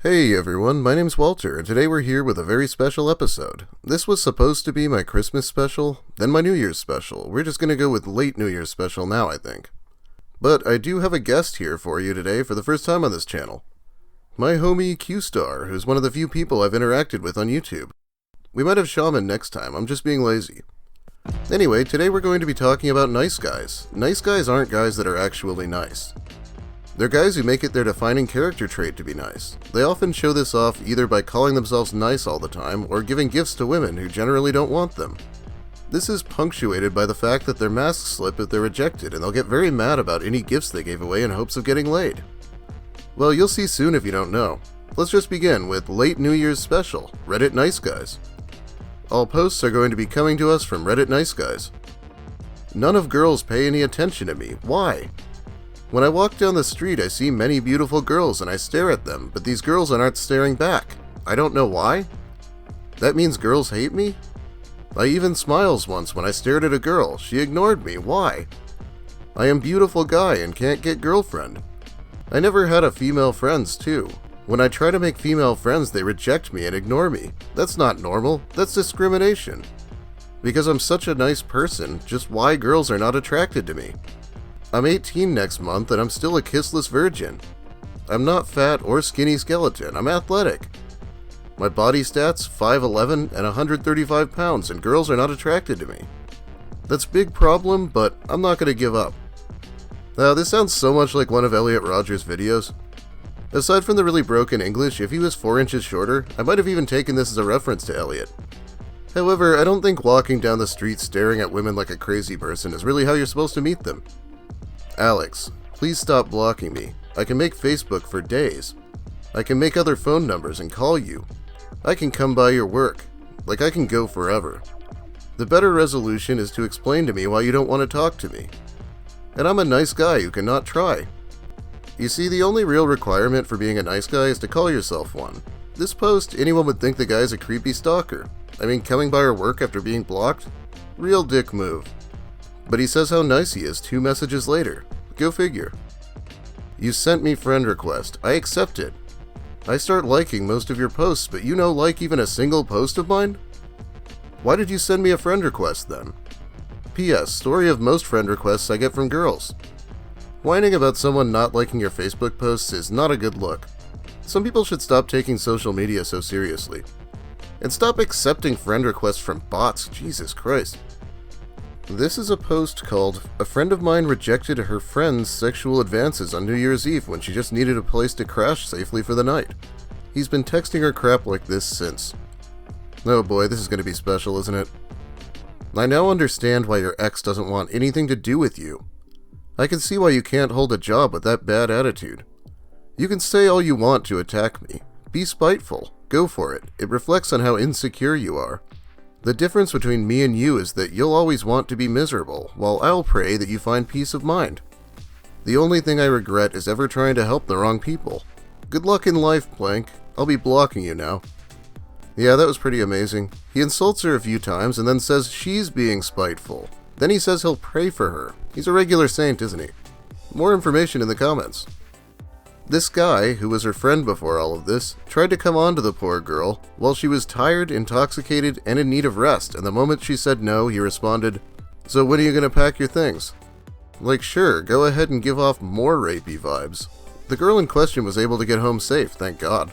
Hey everyone, my name's Walter, and today we're here with a very special episode. This was supposed to be my Christmas special, then my New Year's special. We're just gonna go with late New Year's special now, I think. But I do have a guest here for you today for the first time on this channel. My homie Qstar, who's one of the few people I've interacted with on YouTube. We might have Shaman next time, I'm just being lazy. Anyway, today we're going to be talking about nice guys. Nice guys aren't guys that are actually nice. They're guys who make it their defining character trait to be nice. They often show this off either by calling themselves nice all the time or giving gifts to women who generally don't want them. This is punctuated by the fact that their masks slip if they're rejected, and they'll get very mad about any gifts they gave away in hopes of getting laid. Well, you'll see soon if you don't know. Let's just begin with late New Year's special, Reddit Nice Guys. All posts are going to be coming to us from Reddit Nice Guys. None of girls pay any attention to me. Why? When I walk down the street, I see many beautiful girls and I stare at them, but these girls aren't staring back. I don't know why. That means girls hate me? I even smiles once when I stared at a girl. She ignored me. Why? I am beautiful guy and can't get girlfriend. I never had a female friends too. When I try to make female friends, they reject me and ignore me. That's not normal. That's discrimination. Because I'm such a nice person, just why girls are not attracted to me. I'm 18 next month and I'm still a kissless virgin. I'm not fat or skinny skeleton, I'm athletic. My body stats, 5'11" and 135 pounds, and girls are not attracted to me. That's a big problem, but I'm not gonna give up. This sounds so much like one of Elliot Rogers' videos. Aside from the really broken English, if he was 4 inches shorter, I might have even taken this as a reference to Elliot. However, I don't think walking down the street staring at women like a crazy person is really how you're supposed to meet them. Alex, please stop blocking me. I can make Facebook for days. I can make other phone numbers and call you. I can come by your work. Like, I can go forever. The better resolution is to explain to me why you don't want to talk to me. And I'm a nice guy who cannot try. You see, the only real requirement for being a nice guy is to call yourself one. This post, anyone would think the guy's a creepy stalker. I mean, coming by your work after being blocked? Real dick move. But he says how nice he is 2 messages later. Go figure. You sent me friend request. I accept it. I start liking most of your posts, but you don't like even a single post of mine? Why did you send me a friend request then? P.S. Story of most friend requests I get from girls. Whining about someone not liking your Facebook posts is not a good look. Some people should stop taking social media so seriously. And stop accepting friend requests from bots, Jesus Christ. This is a post called, "A friend of mine rejected her friend's sexual advances on New Year's Eve when she just needed a place to crash safely for the night. He's been texting her crap like this since." Oh boy, this is going to be special, isn't it? I now understand why your ex doesn't want anything to do with you. I can see why you can't hold a job with that bad attitude. You can say all you want to attack me. Be spiteful. Go for it. It reflects on how insecure you are. The difference between me and you is that you'll always want to be miserable, while I'll pray that you find peace of mind. The only thing I regret is ever trying to help the wrong people. Good luck in life, Blank. I'll be blocking you now. Yeah, that was pretty amazing. He insults her a few times and then says she's being spiteful. Then he says he'll pray for her. He's a regular saint, isn't he? More information in the comments. This guy, who was her friend before all of this, tried to come on to the poor girl while she was tired, intoxicated, and in need of rest, and the moment she said no, he responded, "So when are you gonna pack your things?" Like, sure, go ahead and give off more rapey vibes. The girl in question was able to get home safe, thank God.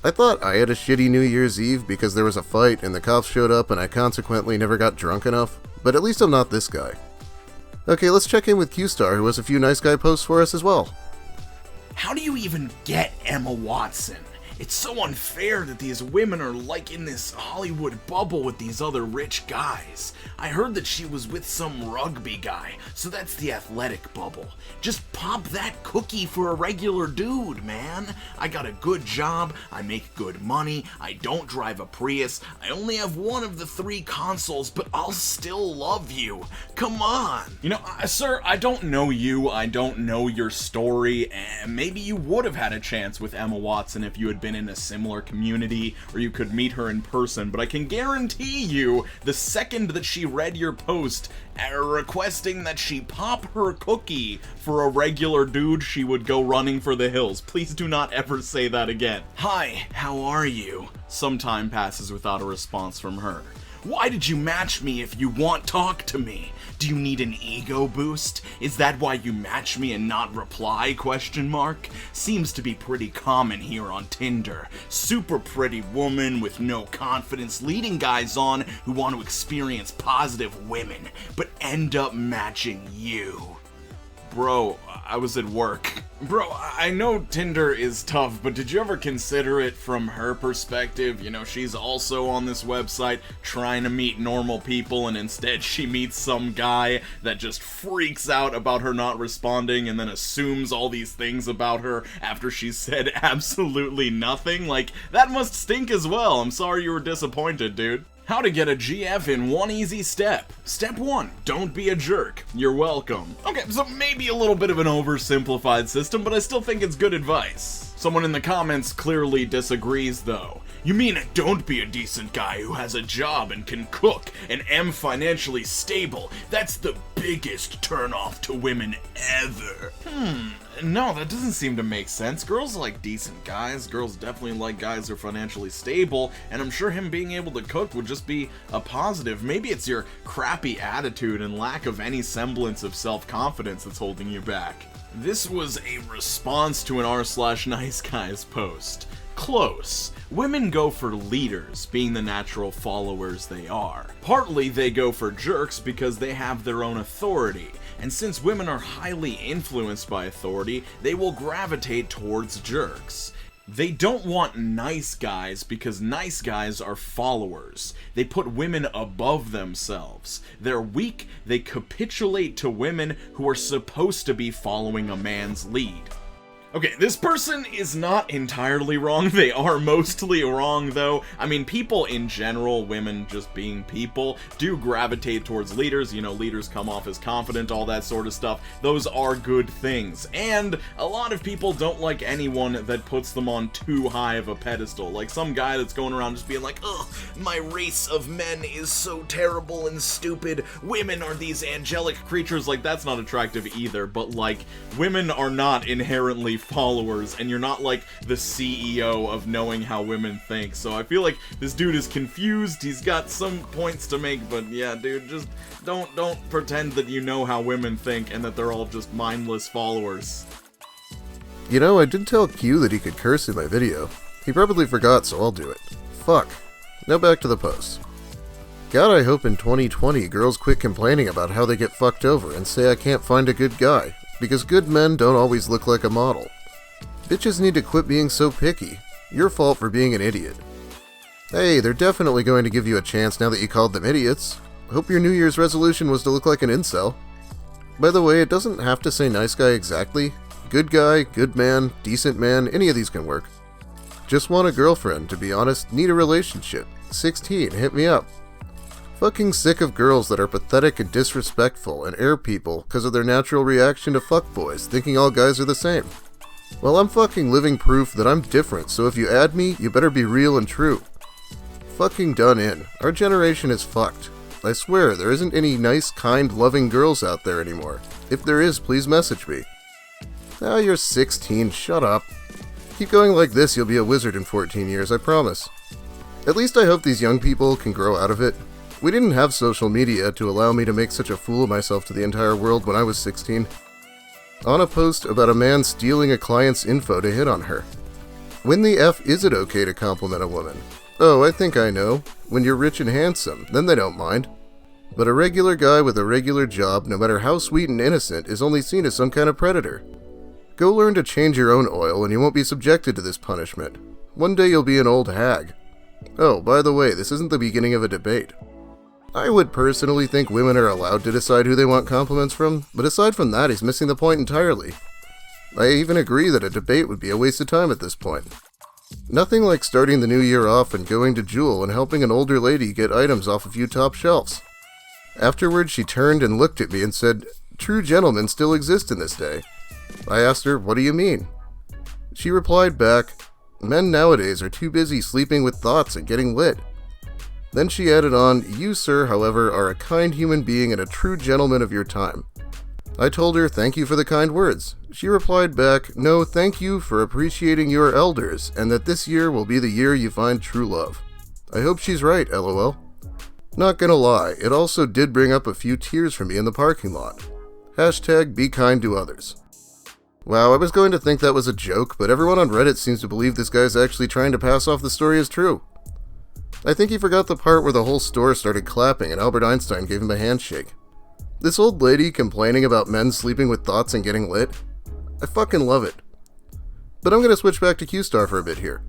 I thought I had a shitty New Year's Eve because there was a fight and the cops showed up and I consequently never got drunk enough, but at least I'm not this guy. Okay, let's check in with Qstar, who has a few nice guy posts for us as well. How do you even get Emma Watson? It's so unfair that these women are like in this Hollywood bubble with these other rich guys. I heard that she was with some rugby guy, so that's the athletic bubble. Just pop that cookie for a regular dude, man. I got a good job, I make good money, I don't drive a Prius, I only have one of the 3 consoles, but I'll still love you. Come on. You know, sir, I don't know you, I don't know your story, and maybe you would have had a chance with Emma Watson if you had been in a similar community, or you could meet her in person, but I can guarantee you, the second that she read your post requesting that she pop her cookie for a regular dude, she would go running for the hills. Please do not ever say that again. Hi, how are you? Some time passes without a response from her. Why did you match me if you want talk to me? Do you need an ego boost? Is that why you match me and not reply? ? Seems to be pretty common here on Tinder. Super pretty woman with no confidence leading guys on who want to experience positive women, but end up matching you. Bro, I was at work. Bro, I know Tinder is tough, but did you ever consider it from her perspective? You know, she's also on this website trying to meet normal people, and instead she meets some guy that just freaks out about her not responding and then assumes all these things about her after she's said absolutely nothing. Like, that must stink as well. I'm sorry you were disappointed, dude. How to get a GF in one easy step. Step 1, don't be a jerk. You're welcome. Okay, so maybe a little bit of an oversimplified system, but I still think it's good advice. Someone in the comments clearly disagrees though. You mean don't be a decent guy who has a job and can cook and am financially stable? That's the biggest turnoff to women ever. No, that doesn't seem to make sense. Girls like decent guys. Girls definitely like guys who are financially stable, and I'm sure him being able to cook would just be a positive. Maybe it's your crappy attitude and lack of any semblance of self-confidence that's holding you back. This was a response to an r/niceguys post. Close. Women go for leaders, being the natural followers they are. Partly they go for jerks because they have their own authority, and since women are highly influenced by authority, they will gravitate towards jerks. They don't want nice guys because nice guys are followers. They put women above themselves. They're weak, they capitulate to women who are supposed to be following a man's lead. Okay, this person is not entirely wrong. They are mostly wrong, though. I mean, people in general, women just being people, do gravitate towards leaders. You know, leaders come off as confident, all that sort of stuff. Those are good things. And a lot of people don't like anyone that puts them on too high of a pedestal. Like some guy that's going around just being like, ugh, my race of men is so terrible and stupid. Women are these angelic creatures. Like, that's not attractive either. But, like, women are not inherently followers, and you're not like the CEO of knowing how women think. So I feel like this dude is confused. He's got some points to make, but yeah, dude, just don't pretend that you know how women think and that they're all just mindless followers. You know, I did tell Q that he could curse in my video. He probably forgot, so I'll do it. Fuck. Now back to the post. God, I hope in 2020 girls quit complaining about how they get fucked over and say I can't find a good guy, because good men don't always look like a model. Bitches need to quit being so picky. Your fault for being an idiot. Hey, they're definitely going to give you a chance now that you called them idiots. Hope your New Year's resolution was to look like an incel. By the way, it doesn't have to say nice guy exactly. Good guy, good man, decent man, any of these can work. Just want a girlfriend, to be honest, need a relationship. 16, hit me up. Fucking sick of girls that are pathetic and disrespectful and air people because of their natural reaction to fuckboys, thinking all guys are the same. Well, I'm fucking living proof that I'm different, so if you add me, you better be real and true. Fucking done in. Our generation is fucked. I swear, there isn't any nice, kind, loving girls out there anymore. If there is, please message me. Ah, you're 16, shut up. Keep going like this, you'll be a wizard in 14 years, I promise. At least I hope these young people can grow out of it. We didn't have social media to allow me to make such a fool of myself to the entire world when I was 16. On a post about a man stealing a client's info to hit on her. When the F is it okay to compliment a woman? Oh, I think I know. When you're rich and handsome, then they don't mind. But a regular guy with a regular job, no matter how sweet and innocent, is only seen as some kind of predator. Go learn to change your own oil and you won't be subjected to this punishment. One day you'll be an old hag. Oh, by the way, this isn't the beginning of a debate. I would personally think women are allowed to decide who they want compliments from, but aside from that, he's missing the point entirely. I even agree that a debate would be a waste of time at this point. Nothing like starting the new year off and going to Jewel and helping an older lady get items off a few top shelves. Afterwards, she turned and looked at me and said, "True gentlemen still exist in this day." I asked her, "What do you mean?" She replied back, Men nowadays are too busy sleeping with thoughts and getting lit. Then she added on, you, sir, however, are a kind human being and a true gentleman of your time. I told her, thank you for the kind words. She replied back, no, thank you for appreciating your elders, and that this year will be the year you find true love. I hope she's right, lol. Not gonna lie, it also did bring up a few tears for me in the parking lot. Hashtag be kind to others. Wow, I was going to think that was a joke, but everyone on Reddit seems to believe this guy's actually trying to pass off the story as true. I think he forgot the part where the whole store started clapping and Albert Einstein gave him a handshake. This old lady complaining about men sleeping with thoughts and getting lit? I fucking love it. But I'm gonna switch back to Qstar for a bit here.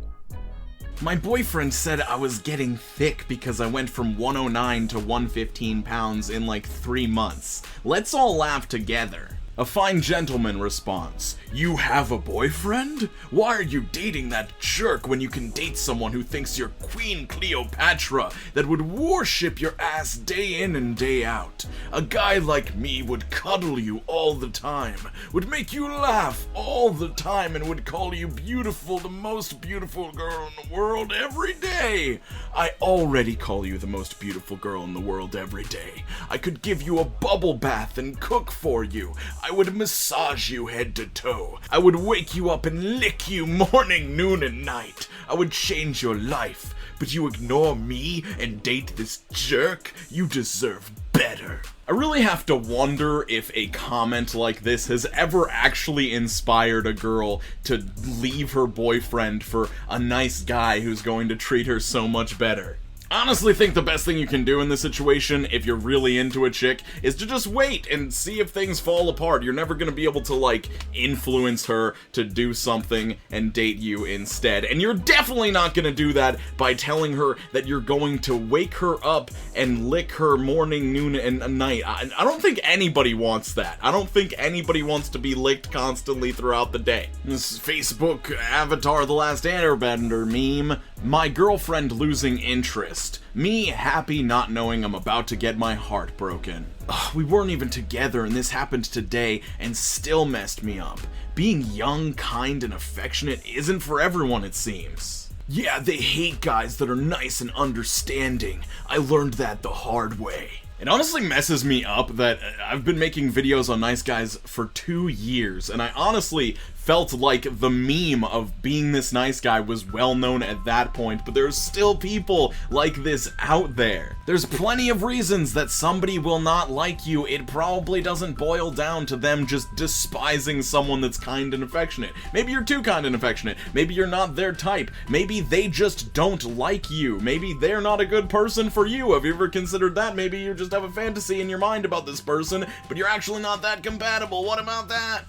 My boyfriend said I was getting thick because I went from 109 to 115 pounds in like 3 months. Let's all laugh together. A fine gentleman responds, you have a boyfriend? Why are you dating that jerk when you can date someone who thinks you're Queen Cleopatra that would worship your ass day in and day out? A guy like me would cuddle you all the time, would make you laugh all the time, and would call you beautiful, the most beautiful girl in the world every day. I already call you the most beautiful girl in the world every day. I could give you a bubble bath and cook for you. I would massage you head to toe. I would wake you up and lick you morning, noon, and night. I would change your life. But you ignore me and date this jerk? You deserve better. I really have to wonder if a comment like this has ever actually inspired a girl to leave her boyfriend for a nice guy who's going to treat her so much better. I honestly think the best thing you can do in this situation, if you're really into a chick, is to just wait and see if things fall apart. You're never gonna be able to, like, influence her to do something and date you instead. And you're definitely not gonna do that by telling her that you're going to wake her up and lick her morning, noon, and night. I don't think anybody wants that. I don't think anybody wants to be licked constantly throughout the day. This Facebook Avatar The Last Airbender meme. My girlfriend losing interest. Me happy not knowing I'm about to get my heart broken. Ugh, we weren't even together and this happened today and still messed me up. Being young, kind, and affectionate isn't for everyone, it seems. Yeah, they hate guys that are nice and understanding. I learned that the hard way. It honestly messes me up that I've been making videos on nice guys for 2 years, and I honestly felt like the meme of being this nice guy was well known at that point, but there's still people like this out there. There's plenty of reasons that somebody will not like you. It probably doesn't boil down to them just despising someone that's kind and affectionate. Maybe you're too kind and affectionate. Maybe you're not their type. Maybe they just don't like you. Maybe they're not a good person for you. Have you ever considered that? Maybe you just have a fantasy in your mind about this person, but you're actually not that compatible. What about that?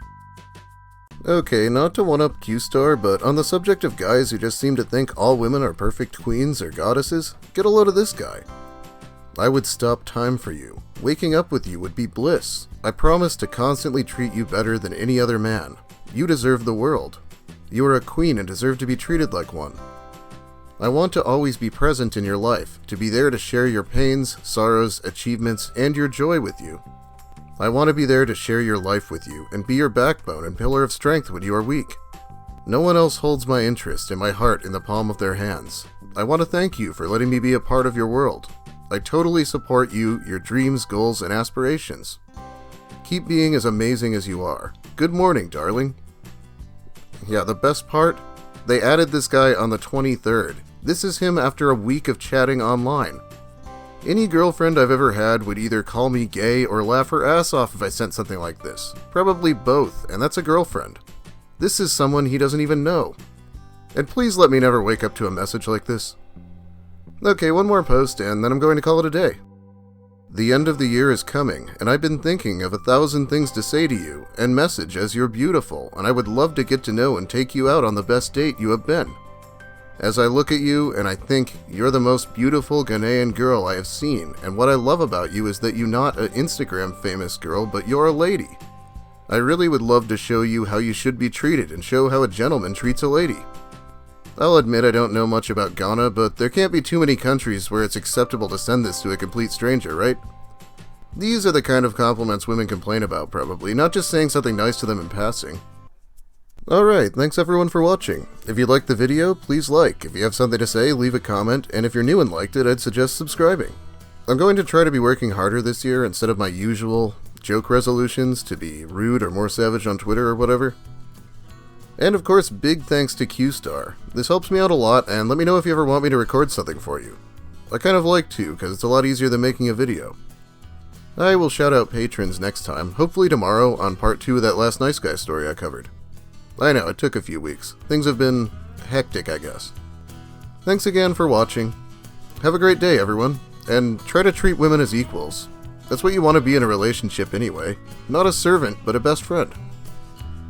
Okay, not to one-up Qstar, but on the subject of guys who just seem to think all women are perfect queens or goddesses, get a load of this guy. I would stop time for you. Waking up with you would be bliss. I promise to constantly treat you better than any other man. You deserve the world. You are a queen and deserve to be treated like one. I want to always be present in your life, to be there to share your pains, sorrows, achievements, and your joy with you. I want to be there to share your life with you and be your backbone and pillar of strength when you are weak. No one else holds my interest and my heart in the palm of their hands. I want to thank you for letting me be a part of your world. I totally support you, your dreams, goals, and aspirations. Keep being as amazing as you are. Good morning, darling. Yeah, the best part? They added this guy on the 23rd. This is him after a week of chatting online. Any girlfriend I've ever had would either call me gay or laugh her ass off if I sent something like this. Probably both, and that's a girlfriend. This is someone he doesn't even know. And please let me never wake up to a message like this. Okay, one more post and then I'm going to call it a day. The end of the year is coming, and I've been thinking of 1,000 things to say to you, and message as you're beautiful, and I would love to get to know and take you out on the best date you have been. As I look at you and I think you're the most beautiful Ghanaian girl I have seen, and what I love about you is that you're not an Instagram famous girl, but you're a lady. I really would love to show you how you should be treated and show how a gentleman treats a lady. I'll admit I don't know much about Ghana, but there can't be too many countries where it's acceptable to send this to a complete stranger, right? These are the kind of compliments women complain about, probably, not just saying something nice to them in passing. Alright, thanks everyone for watching. If you liked the video, please like. If you have something to say, leave a comment, and if you're new and liked it, I'd suggest subscribing. I'm going to try to be working harder this year instead of my usual joke resolutions to be rude or more savage on Twitter or whatever. And of course, big thanks to Qstar. This helps me out a lot, and let me know if you ever want me to record something for you. I kind of like to, because it's a lot easier than making a video. I will shout out patrons next time, hopefully tomorrow, on part 2 of that last nice guy story I covered. I know, it took a few weeks. Things have been hectic, I guess. Thanks again for watching. Have a great day, everyone, and try to treat women as equals. That's what you want to be in a relationship anyway. Not a servant, but a best friend.